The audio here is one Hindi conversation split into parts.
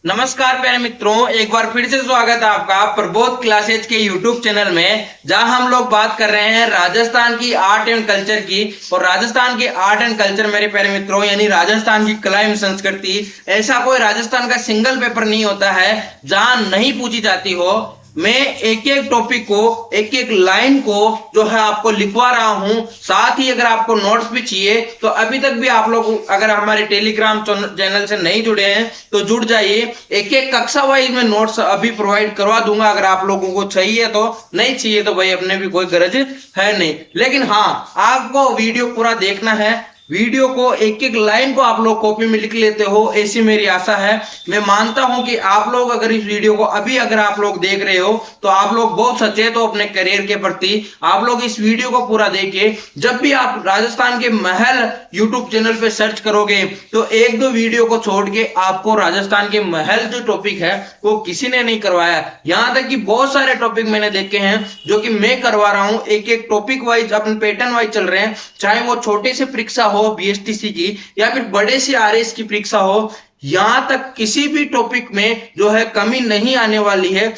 नमस्कार प्यारे मित्रों, एक बार फिर से स्वागत है आपका प्रबोध क्लासेज के यूट्यूब चैनल में, जहां हम लोग बात कर रहे हैं राजस्थान की आर्ट एंड कल्चर की। और राजस्थान की आर्ट एंड कल्चर मेरे प्यारे मित्रों यानी राजस्थान की कला एवं संस्कृति, ऐसा कोई राजस्थान का सिंगल पेपर नहीं होता है जहां नहीं पूछी जाती हो। मैं एक एक टॉपिक को, एक एक लाइन को जो है आपको लिखवा रहा हूं। साथ ही अगर आपको नोट्स भी चाहिए तो अभी तक भी आप लोग अगर हमारे टेलीग्राम चैनल से नहीं जुड़े हैं तो जुड़ जाइए। एक एक कक्षा वाइज में नोट्स अभी प्रोवाइड करवा दूंगा, अगर आप लोगों को चाहिए तो। नहीं चाहिए तो भाई अपने भी कोई गरज है नहीं, लेकिन हाँ आपको वीडियो पूरा देखना है। वीडियो को एक एक लाइन को आप लोग कॉपी में लिख लेते हो, ऐसी मेरी आशा है। मैं मानता हूं कि आप लोग अगर इस वीडियो को अभी अगर आप लोग देख रहे हो तो आप लोग बहुत सचेत हो अपने करियर के प्रति। आप लोग इस वीडियो को पूरा देखिए। जब भी आप राजस्थान के महल यूट्यूब चैनल पे सर्च करोगे तो एक दो वीडियो को छोड़ के आपको राजस्थान के महल जो टॉपिक है वो किसी ने नहीं करवाया। यहां तक कि बहुत सारे टॉपिक मैंने देखे हैं जो कि मैं करवा रहा हूं। एक एक टॉपिक वाइज अपने पैटर्न वाइज चल रहे हैं, चाहे वो छोटे से परीक्षा हो बीएसटीसी की या फिर बड़े से आरएस की परीक्षा हो। यहां तक किसी भी टॉपिक में जो है कमी नहीं आने वाली है।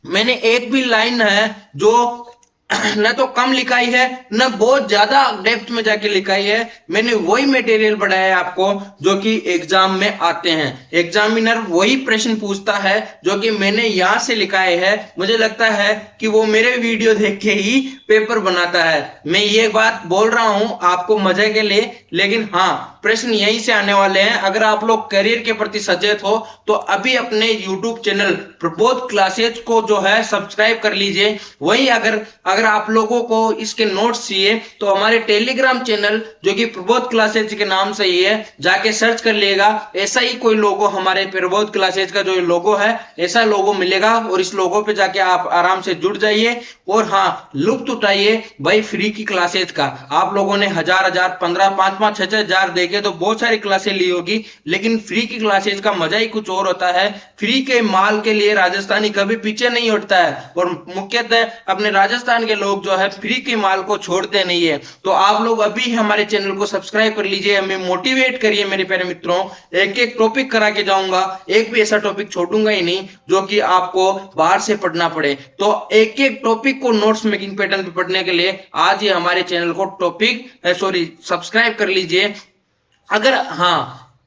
मैंने एक भी लाइन है जो न तो कम लिखाई है न बहुत ज्यादा डेप्थ में जाके लिखाई है। मैंने वही मटेरियल पढ़ाया है आपको जो कि एग्जाम में आते हैं। एग्जामिनर वही प्रश्न पूछता है जो कि मैंने यहां से लिखाए है। मुझे लगता है कि वो मेरे वीडियो देख के ही पेपर बनाता है। मैं ये बात बोल रहा हूं आपको मजे के लिए, लेकिन हाँ प्रश्न यहीं से आने वाले हैं। अगर आप लोग करियर के प्रति सचेत हो तो अभी अपने यूट्यूब चैनल प्रबोध क्लासेज को जो है सब्सक्राइब कर लीजिए। वही अगर आप लोगों को इसके नोट्स चाहिए तो हमारे टेलीग्राम चैनल जो कि प्रबोध क्लासेज के नाम से ही है, जाके सर्च कर लिएगा। ऐसा ही कोई लोगो हमारे प्रबोध क्लासेज का जो लोगो है ऐसा लोगो मिलेगा और इस लोगो पे जाके आप आराम से जुड़ जाइए। और हाँ लुत्फ उठाइए भाई फ्री की क्लासेज का। आप लोगों ने हजार 15 5 6 हजार देखे तो बहुत सारी क्लासें ली होगी, लेकिन फ्री की क्लासेज का मजा ही कुछ और होता है। फ्री के माल के लिए राजस्थानी कभी पीछे नहीं हटता है और मुख्यतः अपने राजस्थान के लोग जो है फ्री के माल को छोड़ते नहीं है। तो आप लोग अभी हमारे चैनल को सब्सक्राइब कर लीजिए, हमें मोटिवेट करिए मेरे प्यारे मित्रों। एक एक टॉपिक करा के जाऊंगा, एक भी ऐसा टॉपिक छोड़ूंगा ही नहीं जो कि आपको बाहर से पढ़ना पड़े। तो एक एक टॉपिक को नोट्स मेकिंग पैटर्न पे पढ़ने के लिए आज ही हमारे चैनल को सब्सक्राइब कर लीजिए। अगर हाँ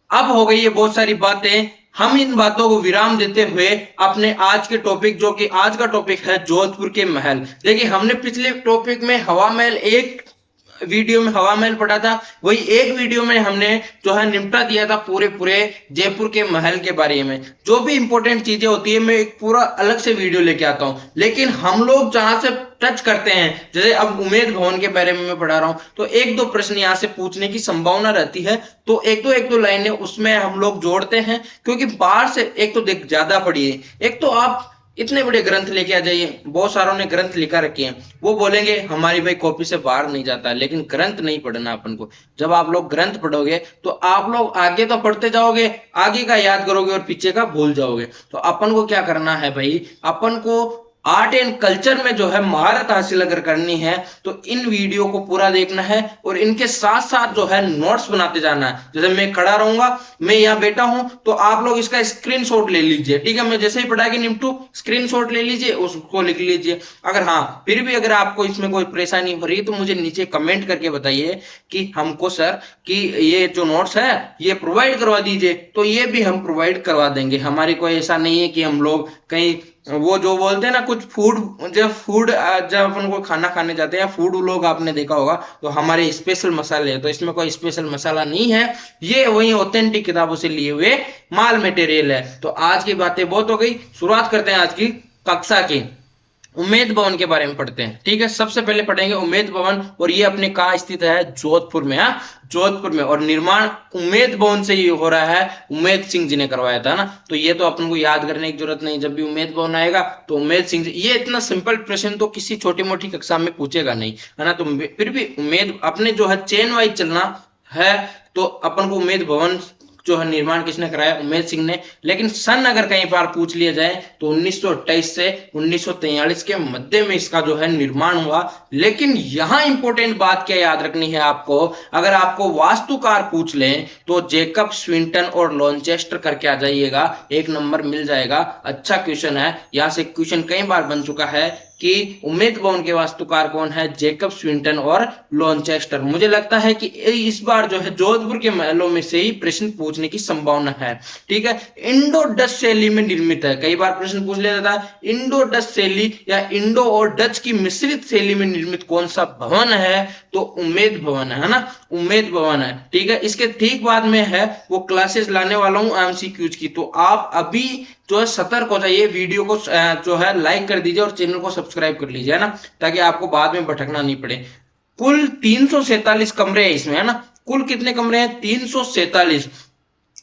अब हो गई है बहुत सारी बातें, हम इन बातों को विराम देते हुए अपने आज के टॉपिक, जो कि आज का टॉपिक है जोधपुर के महल। देखिए हमने पिछले टॉपिक में हवा महल, एक वीडियो में हवा महल पढ़ा था, वही एक वीडियो में हमने जो है निपटा दिया था पूरे जयपुर के महल के बारे में। जो भी इंपॉर्टेंट चीजें होती है मैं एक पूरा अलग से वीडियो लेके आता हूं, लेकिन हम लोग जहां से टच करते हैं, जैसे अब उमेद भवन के बारे में मैं पढ़ा रहा हूं तो एक दो प्रश्न यहां से पूछने की संभावना रहती है। तो एक दो लाइनें उसमें हम लोग जोड़ते हैं, क्योंकि बाहर से एक तो देख ज्यादा पढ़िए, एक तो आप इतने बड़े ग्रंथ लेके आ जाइए। बहुत सारों ने ग्रंथ लिखा रखे हैं, वो बोलेंगे हमारी भाई कॉपी से बाहर नहीं जाता, लेकिन ग्रंथ नहीं पढ़ना अपन को। जब आप लोग ग्रंथ पढ़ोगे तो आप लोग आगे तो पढ़ते जाओगे, आगे का याद करोगे और पीछे का भूल जाओगे। तो अपन को क्या करना है भाई, अपन को आर्ट एंड कल्चर में जो है महारत हासिल अगर करनी है तो इन वीडियो को पूरा देखना है और इनके साथ साथ जो है नोट्स बनाते जाना है। जैसे मैं खड़ा रहूंगा, मैं यहाँ बैठा हूं तो आप लोग इसका स्क्रीनशॉट ले लीजिए, ठीक है। मैं जैसे ही पढ़ा के निपटू स्क्रीनशॉट ले लीजिए, उसको लिख लीजिए। अगर हाँ फिर भी अगर आपको इसमें कोई परेशानी हो रही है तो मुझे नीचे कमेंट करके बताइए कि हमको सर कि ये जो नोट्स है ये प्रोवाइड करवा दीजिए, तो ये भी हम प्रोवाइड करवा देंगे। हमारी कोई ऐसा नहीं है कि हम लोग कहीं वो जो बोलते हैं ना कुछ जब अपन को खाना खाने जाते हैं फूड लोग आपने देखा होगा, तो हमारे स्पेशल मसाले हैं, तो इसमें कोई स्पेशल मसाला नहीं है। ये वही ऑथेंटिक किताबों से लिए हुए माल मटेरियल है। तो आज की बातें बहुत हो गई, शुरुआत करते हैं आज की कक्षा की। उम्मेद भवन के बारे में पढ़ते हैं, ठीक है। सबसे पहले पढ़ेंगे उम्मेद भवन, और ये अपने कहाँ स्थित है, जोधपुर में। हाँ जोधपुर में, और निर्माण उम्मेद भवन से ही हो रहा है, उम्मेद सिंह जी ने करवाया था ना। तो ये तो अपन को याद करने की जरूरत नहीं, जब भी उम्मेद भवन आएगा तो उम्मेद सिंह जी। ये इतना सिंपल प्रश्न तो किसी छोटी मोटी कक्षा में पूछेगा नहीं, है ना। तो फिर भी उम्मेद अपने जो है चेन वाइज चलना है, तो अपन को उम्मेद भवन जो है निर्माण किसने कराया, उमेद सिंह ने। लेकिन सन अगर कहीं पर पूछ लिया जाए तो 1928 से 1943 के मध्य में इसका जो है निर्माण हुआ। लेकिन यहां इंपॉर्टेंट बात क्या याद रखनी है आपको, अगर आपको वास्तुकार पूछ लें तो जेकब स्विंटन और लॉन्चेस्टर करके आ जाइएगा, 1 नंबर मिल जाएगा। अच्छा क्वेश्चन है, यहां से क्वेश्चन कई बार बन चुका है कि उम्मेद भवन के वास्तुकार कौन है, जेकब स्विंटन और लॉन्चेस्टर। मुझे लगता है कि इस बार जो है जोधपुर के महलों में से ही प्रश्न पूछने की संभावना है। ठीक है, इंडो डच शैली में निर्मित है, कई बार प्रश्न पूछ लिया जाता है। इंडो डच शैली या इंडो और डच की मिश्रित शैली में निर्मित कौन सा भवन है, तो उम्मेद भवन है ना, उम्मेद भवन है। ठीक है, इसके ठीक बाद में है वो क्लासेस लाने वाला हूं एमसीक्यूज की, तो आप अभी जो है सतर्क हो जाइए, वीडियो को जो है लाइक कर दीजिए और चैनल को सब्सक्राइब कर लीजिए, है ना, ताकि आपको बाद में भटकना नहीं पड़े। कुल 347 कमरे हैं इसमें, है ना, कुल कितने कमरे हैं, 347।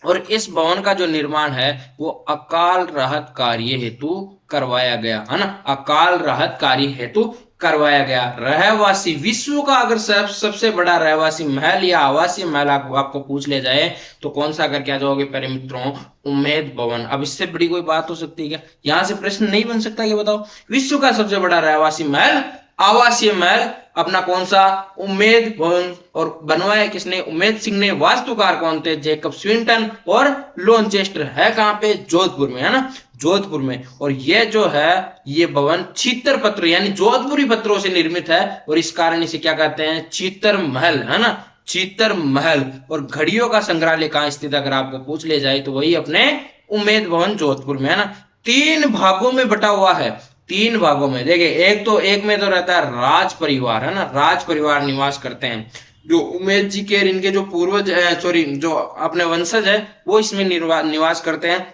और इस भवन का जो निर्माण है वो अकाल राहत कार्य हेतु करवाया गया, है ना, अकाल राहत कार्य हेतु करवाया गया। रहवासी विश्व का अगर सबसे बड़ा रहवासी महल या आवासीय महल आपको पूछ लिया जाए तो कौन सा करके आ जाओगे प्यारे मित्रों, उम्मेद भवन। अब इससे बड़ी कोई बात हो सकती है क्या, यहां से प्रश्न नहीं बन सकता कि बताओ विश्व का सबसे बड़ा रहवासी महल आवासीय महल अपना कौन सा, उम्मेद भवन। और बनवाया किसने, उम्मेद सिंह ने। वास्तुकार कौन थे, जेकब स्विंटन और लॉन्चेस्टर। है कहां पे, जोधपुर में, है ना, जोधपुर में। और ये जो है ये भवन चीतर पत्र यानी जोधपुरी पत्रों से निर्मित है और इस कारण इसे क्या कहते हैं, चीतर महल, है ना, चीतर महल। और घड़ियों का संग्रहालय कहां स्थित है अगर आपको पूछ ले जाए तो वही अपने उम्मेद भवन जोधपुर में, है ना। 3 भागों में बटा हुआ है, 3 भागों में। देखिए एक में तो रहता है राज परिवार, है ना, राज परिवार निवास करते हैं, जो उमेद जी के इनके जो पूर्वज सॉरी जो अपने वंशज है वो इसमें निवास करते हैं।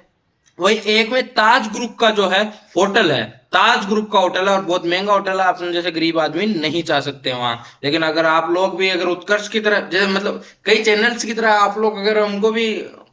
वही एक में ताज ग्रुप का जो है होटल है, ताज ग्रुप का होटल है और बहुत महंगा होटल है, अपने जैसे गरीब आदमी नहीं जा सकते वहां। लेकिन अगर आप लोग भी अगर उत्कर्ष की तरह जैसे मतलब कई चैनल्स की तरह आप लोग अगर हमको भी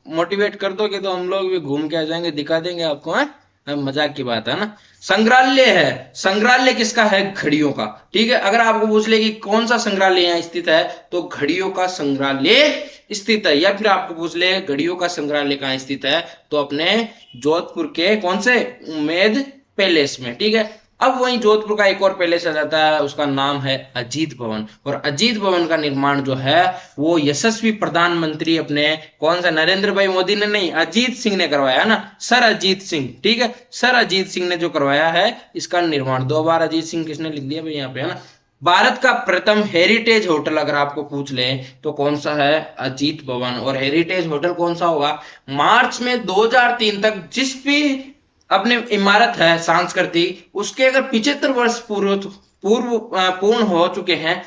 मोटिवेट कर दोगे तो हम लोग भी घूम के आ जाएंगे, दिखा देंगे आपको, है मजाक की बात है ना। संग्रहालय है, संग्रहालय किसका है, घड़ियों का। ठीक है, अगर आपको पूछ ले कि कौन सा संग्रहालय यहाँ स्थित है तो घड़ियों का संग्रहालय स्थित है। या फिर आपको पूछ ले घड़ियों का संग्रहालय कहाँ स्थित है तो अपने जोधपुर के कौन से, उम्मेद पैलेस में। ठीक है, अब वहीं जोधपुर का एक और पैलेस आ जाता है, उसका नाम है अजीत भवन। और अजीत भवन का निर्माण जो है वो यशस्वी प्रधानमंत्री अपने कौन सा, नरेंद्र भाई मोदी ने नहीं, अजीत सिंह ने करवाया, है ना, सर अजीत सिंह। ठीक है, सर अजीत सिंह ने जो करवाया है इसका निर्माण। 2 बार अजीत सिंह किसने लिख दिया भाई यहाँ पे, है ना। भारत का प्रथम हेरिटेज होटल अगर आपको पूछ ले तो कौन सा है, अजीत भवन। और हेरिटेज होटल कौन सा होगा, मार्च में 2003 तक जिस भी अपने इमारत है सांस्कृतिक उसके अगर 75 वर्ष पूर्ण हो चुके हैं,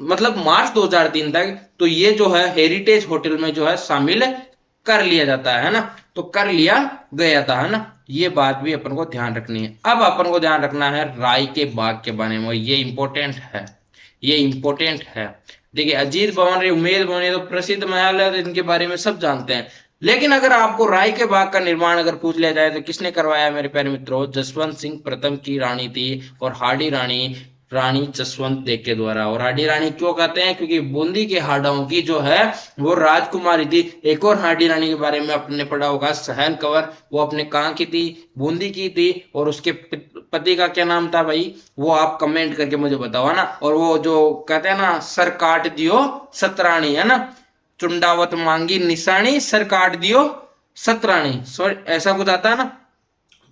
मतलब मार्च 2003 तक, तो ये जो है हेरिटेज होटल में जो है शामिल कर लिया जाता है ना, तो कर लिया गया था, है ना। ये बात भी अपन को ध्यान रखनी है। अब अपन को ध्यान रखना है राय के बाग के बारे में, ये इंपॉर्टेंट है, ये इंपॉर्टेंट है। देखिए अजीत भवन, उम्मेद भवन, ये तो प्रसिद्ध महल है, इनके बारे में सब जानते हैं। लेकिन अगर आपको राय के बाग का निर्माण अगर पूछ लिया जाए तो किसने करवाया मेरे प्यारे मित्रों, जसवंत सिंह प्रथम की रानी थी और हाडी रानी, रानी जसवंत देव के द्वारा। और हाडी रानी क्यों कहते हैं, क्योंकि बूंदी के हाड़ों की जो है वो राजकुमारी थी। एक और हाडी रानी के बारे में आपने पढ़ा होगा, सहल कंवर, वो अपने कहाँ की थी, बूंदी की थी। और उसके पति का क्या नाम था भाई, वो आप कमेंट करके मुझे बताओ, है ना। और वो जो कहते हैं ना, सर काट दियो सतरानी, है ना, चुंडावत मांगी निशानी, सर काट दियो सतरानी, सॉरी ऐसा कुछ आता है ना।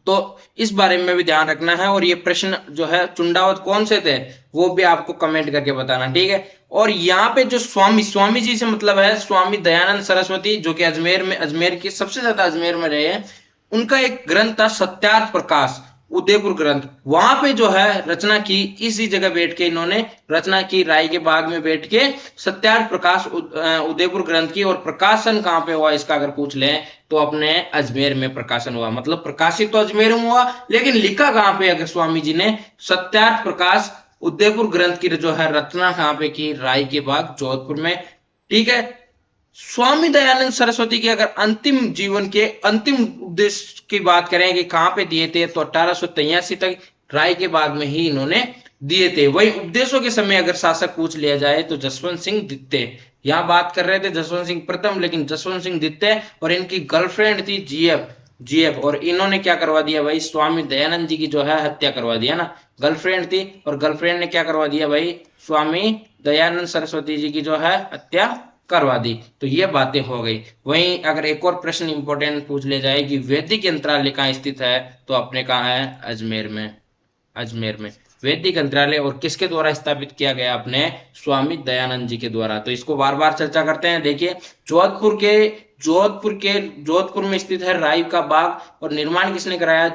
तो इस बारे में भी ध्यान रखना है। और ये प्रश्न जो है चुंडावत कौन से थे वो भी आपको कमेंट करके बताना, ठीक है। और यहाँ पे जो स्वामी जी से मतलब है स्वामी दयानंद सरस्वती, जो कि अजमेर की सबसे ज्यादा अजमेर में रहे हैं। उनका एक ग्रंथ था सत्यार्थ प्रकाश, उदयपुर ग्रंथ, वहां पे जो है रचना की, इसी जगह बैठ के इन्होंने रचना की, राय के बाग में बैठ के सत्यार्थ प्रकाश उदयपुर ग्रंथ की। और प्रकाशन कहाँ पे हुआ इसका अगर पूछ लें तो अपने अजमेर में प्रकाशन हुआ, मतलब प्रकाशित तो अजमेर में हुआ लेकिन लिखा कहाँ पे, अगर स्वामी जी ने सत्यार्थ प्रकाश उदयपुर ग्रंथ की जो है रचना कहाँ पे की, राय के बाग जोधपुर में, ठीक है। स्वामी दयानंद सरस्वती के अगर अंतिम जीवन के अंतिम उपदेश की बात करें कि कहां पे दिए थे तो 1883 तक राय के बाग में ही इन्होंने दिए थे। वही उपदेशों के समय अगर शासक पूछ लिया जाए तो जसवंत सिंह द्वितीय, यहाँ बात कर रहे थे जसवंत सिंह प्रथम, लेकिन जसवंत सिंह द्वितीय और इनकी गर्लफ्रेंड थी जीएफ, और इन्होंने क्या करवा दिया भाई, स्वामी दयानंद जी की जो है हत्या करवा दिया ना। गर्लफ्रेंड थी और गर्लफ्रेंड ने क्या करवा दिया भाई, स्वामी दयानंद सरस्वती जी की जो है हत्या करवा दी। तो ये बातें हो गई। वहीं अगर एक और प्रश्न इंपॉर्टेंट पूछ ले जाए कि वैदिक यंत्रालय कहाँ स्थित है, तो अपने कहा है अजमेर में। अजमेर में वैदिक यंत्रालय, और किसके द्वारा स्थापित किया गया, अपने स्वामी दयानंद जी के द्वारा। तो इसको बार बार चर्चा करते हैं। देखिए जोधपुर में स्थित है राई का बाग, और निर्माण किसने कराया,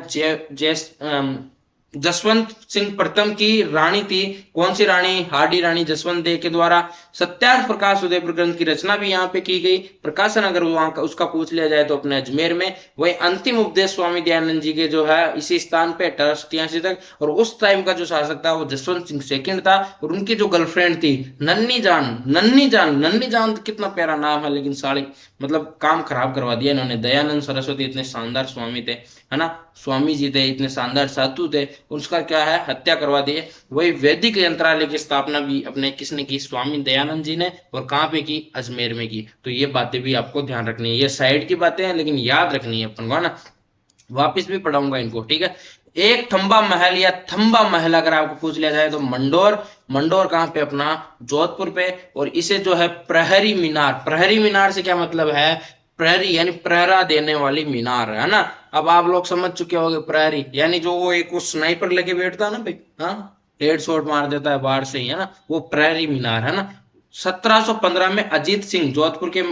जसवंत सिंह प्रथम की रानी थी। कौन सी रानी, हाडी रानी जसवंत देव के द्वारा। सत्यार्थ प्रकाश उदयपुर ग्रंथ की रचना भी यहाँ पे की गई। प्रकाशन अगर वहां का उसका पूछ लिया जाए तो अपने अजमेर में। वही अंतिम उपदेश स्वामी दयानंद जी के जो है इसी स्थान पे 1887 तक, और उस टाइम का जो शासक था वो जसवंत सिंह सेकंड था, और उनकी जो गर्लफ्रेंड थी नन्नी जान तो कितना प्यारा नाम है, लेकिन साड़ी मतलब काम खराब करवा दिया इन्होंने। दयानंद सरस्वती इतने शानदार स्वामी थे, है ना, स्वामी जी थे, इतने शानदार साधु थे, उसका क्या है हत्या करवा दिए। वही वैदिक यंत्रालय की स्थापना भी अपने किसने की, स्वामी दयानंद जी ने, और कहाँ पे की, अजमेर में की। तो ये बातें भी आपको ध्यान रखनी है, ये साइड की बातें हैं लेकिन याद रखनी है अपन को, है ना। वापिस भी पढ़ाऊंगा इनको, ठीक है। एक थंबा महल या थंबा महल अगर आपको पूछ लिया जाए तो मंडोर कहाँ पे, अपना जोधपुर पे। और इसे जो है प्रहरी मीनार से क्या मतलब है, प्रहरी यानी प्रहरा देने वाली मीनार, है ना। अब आप लोग समझ चुके होंगे, प्रहरी यानी जो वो एक स्नाइपर लेके बैठता है ना भाई, हाँ, हेड शॉट मार देता है बाहर से ही, है ना, वो प्रहरी मीनार, है ना। 1715 में अजीत सिंह जोधपुर के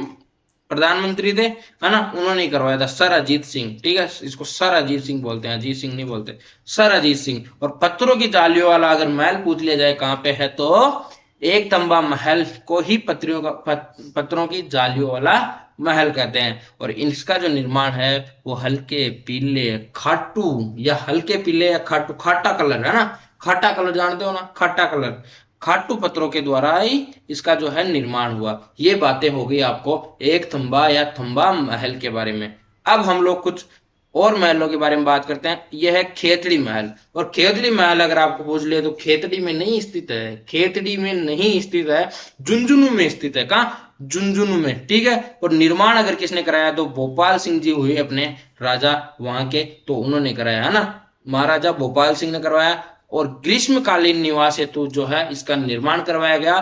प्रधानमंत्री थे, है ना, उन्होंने करवाया था, सर अजीत सिंह, ठीक है, इसको सर अजीत सिंह बोलते हैं, अजीत सिंह नहीं बोलते, सर अजीत सिंह। और पत्थरों की जालियों वाला अगर महल पूछ लिया जाए कहाँ पे है, तो एक तंबा महल को ही पत्थरों की जालियों वाला महल कहते हैं। और इसका जो निर्माण है वो हल्के पीले खाटू या हल्के पीले या खाटू खाटा कलर, है ना, खाटा कलर जानते हो ना, खाटा कलर, खाटू पत्थरों के द्वारा ही इसका जो है निर्माण हुआ। ये बातें हो गई आपको एक थंबा या थंबा महल के बारे में। अब हम लोग कुछ और महलों के बारे में बात करते हैं। यह है खेतड़ी महल, और खेतड़ी महल अगर आपको पूछ ले तो खेतड़ी में नहीं स्थित है, खेतड़ी में नहीं स्थित है, झुंझुनू में स्थित है। कहाँ, झुंझुनू में, ठीक है। और निर्माण अगर किसने कराया तो भोपाल सिंह जी हुए अपने राजा वहां के, तो उन्होंने कराया, है ना, महाराजा भोपाल सिंह ने करवाया। और ग्रीष्मकालीन निवास हेतु जो है इसका निर्माण करवाया गया।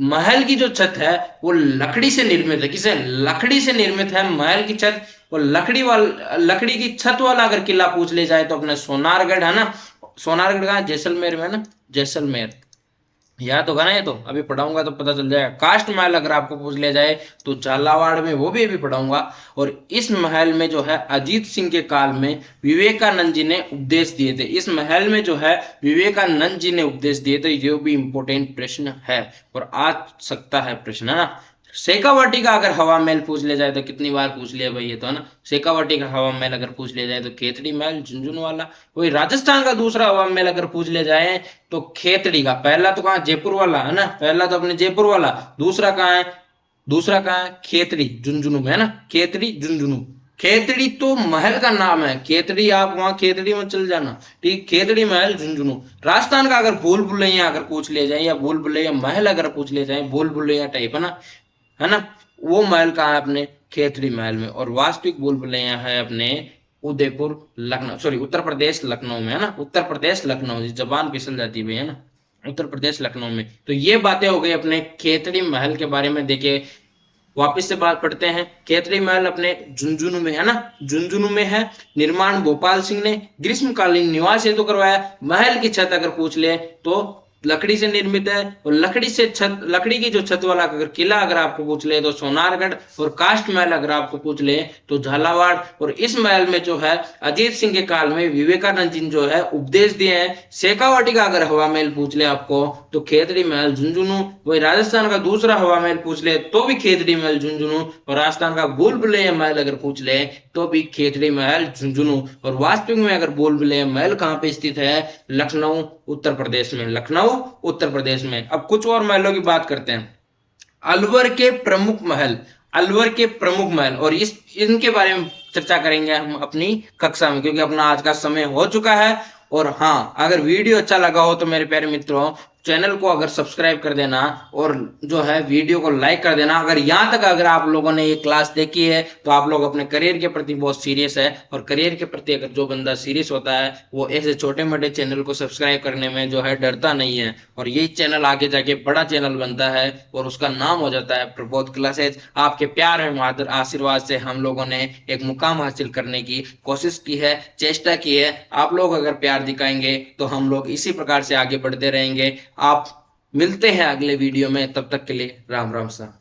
महल की जो छत है वो लकड़ी से निर्मित है, किसे, लकड़ी से निर्मित है महल की छत। और लकड़ी की छत वाला अगर किला पूछ ले जाए तो अपने सोनारगढ़, है ना, सोनारगढ़ का जैसलमेर में, ना, जैसलमेर याद होगा ना, ये तो अभी पढ़ाऊंगा तो पता चल जाएगा। कास्ट महल अगर आपको पूछ लिया जाए तो झालावाड़ में, वो भी अभी पढ़ाऊंगा। और इस महल में जो है अजीत सिंह के काल में विवेकानंद जी ने उपदेश दिए थे, इस महल में जो है विवेकानंद जी ने उपदेश दिए थे। ये भी इंपॉर्टेंट प्रश्न है और आ सकता है प्रश्न, है ना। शेखावाटी का अगर हवा महल पूछ लिया जाए तो कितनी बार पूछ लिया भाई ये तो, है ना। शेखावाटी का हवा महल अगर पूछ लिया जाए तो खेतड़ी महल झुंझुनू वाला। वही राजस्थान का दूसरा हवा महल अगर पूछ लिया जाए तो खेतड़ी का। पहला तो कहाँ, जयपुर वाला, है ना, पहला तो अपने जयपुर वाला। दूसरा कहाँ है, दूसरा कहाँ है, खेतड़ी झुंझुनू में, है ना, खेतड़ी झुंझुनू। खेतड़ी तो महल का नाम है, खेतड़ी आप वहां खेतड़ी में चल जाना, ठीक, खेतड़ी महल झुंझुनू। राजस्थान का अगर भूल भुलैया अगर पूछ लिया जाए, या भूल भुलैया महल अगर पूछ लिया जाए, भूल भुलैया टाइप, है ना, वो महल कहाँ है, अपने खेतड़ी महल में। और वास्तविक भूल भुलैया है अपने उदयपुर लखनऊ, सॉरी उत्तर प्रदेश लखनऊ में, है ना, उत्तर प्रदेश लखनऊ, जबान फिसल जाती है ना, उत्तर प्रदेश लखनऊ में। तो ये बातें हो गई अपने खेतड़ी महल के बारे में। देखिए वापिस से बात पढ़ते हैं। खेतड़ी महल अपने झुंझुनू में, है ना, झुंझुनू में है। निर्माण भोपाल सिंह ने ग्रीष्मकालीन निवास हेतु करवाया। महल की छत अगर पूछ ले तो लकड़ी से निर्मित है। और लकड़ी की जो छत वाला अगर किला अगर आपको पूछ ले तो सोनारगढ़। और कास्ट महल अगर आपको पूछ ले तो झालावाड़। और इस महल में जो है अजीत सिंह के काल में विवेकानंद जी जो है उपदेश दिए हैं। शेखावाटी का अगर हवा महल पूछ ले आपको तो खेतड़ी महल झुंझुनू। वही राजस्थान का दूसरा हवा महल पूछ ले तो भी खेतड़ी महल झुंझुनू। और राजस्थान का भूल भुलैया महल अगर पूछ ले तो भी खेतड़ी महल झुंझुनू। और वास्तविक में अगर भूल भुलैया महल कहाँ पे स्थित है, लखनऊ उत्तर प्रदेश में, लखनऊ उत्तर प्रदेश में। अब कुछ और महलों की बात करते हैं। अलवर के प्रमुख महल, अलवर के प्रमुख महल, और इनके बारे में चर्चा करेंगे हम अपनी कक्षा में, क्योंकि अपना आज का समय हो चुका है। और हाँ, अगर वीडियो अच्छा लगा हो तो मेरे प्यारे मित्रों चैनल को अगर सब्सक्राइब कर देना और जो है वीडियो को लाइक कर देना। अगर यहाँ तक अगर आप लोगों ने ये क्लास देखी है तो आप लोग अपने करियर के प्रति बहुत सीरियस है, और करियर के प्रति अगर जो बंदा सीरियस होता है वो ऐसे छोटे मोटे चैनल को सब्सक्राइब करने में जो है डरता नहीं है, और यही चैनल आगे जाके बड़ा चैनल बनता है और उसका नाम हो जाता है प्रबोध क्लासेज। आपके प्यार एवं आशीर्वाद से हम लोगों ने एक मुकाम हासिल करने की कोशिश की है, चेष्टा की है। आप लोग अगर प्यार दिखाएंगे तो हम लोग इसी प्रकार से आगे बढ़ते रहेंगे। आप मिलते हैं अगले वीडियो में, तब तक के लिए राम राम सा।